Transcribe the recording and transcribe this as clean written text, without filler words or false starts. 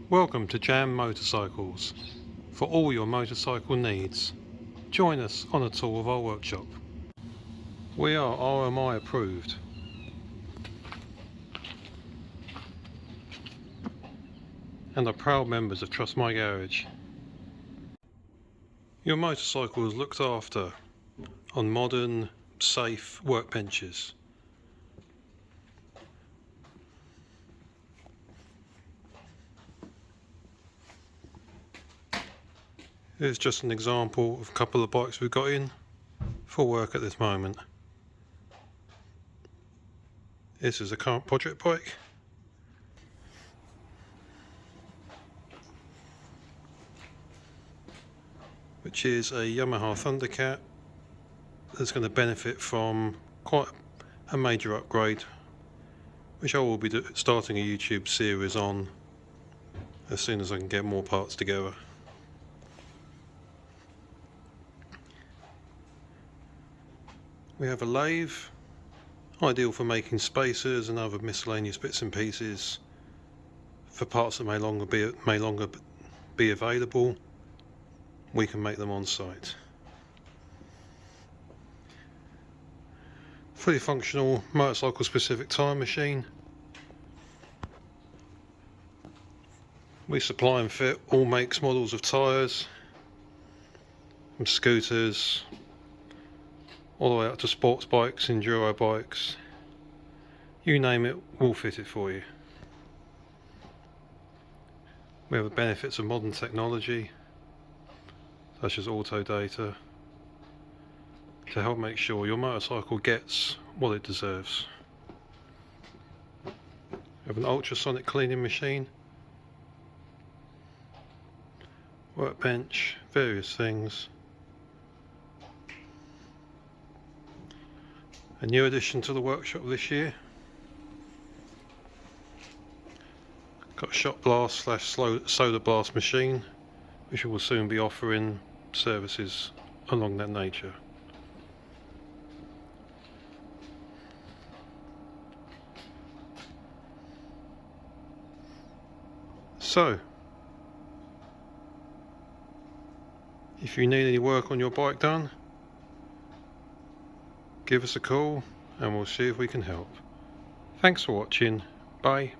Welcome to JaMmed Motorcycles. For all your motorcycle needs, join us on a tour of our workshop. We are RMI approved and are proud members of Trust My Garage. Your motorcycle is looked after on modern, safe workbenches. Here's just an example of a couple of bikes we've got in for work at this moment. This is a current project bike. Which is a Yamaha Thundercat that's going to benefit from quite a major upgrade, which I will be starting a YouTube series on as soon as I can get more parts together. We have a lathe, ideal for making spacers and other miscellaneous bits and pieces for parts that may longer be available. We can make them on site. Fully functional motorcycle specific tyre machine. We supply and fit all makes, models of tyres, from scooters all the way up to sports bikes, enduro bikes. You name it, we'll fit it for you. We have the benefits of modern technology such as auto data to help make sure your motorcycle gets what it deserves. We have an ultrasonic cleaning machine, workbench, various things. A new addition to the workshop this year. Got a shot blast / soda blast machine, which will soon be offering services along that nature. So, if you need any work on your bike done, give us a call and we'll see if we can help. Thanks for watching. Bye.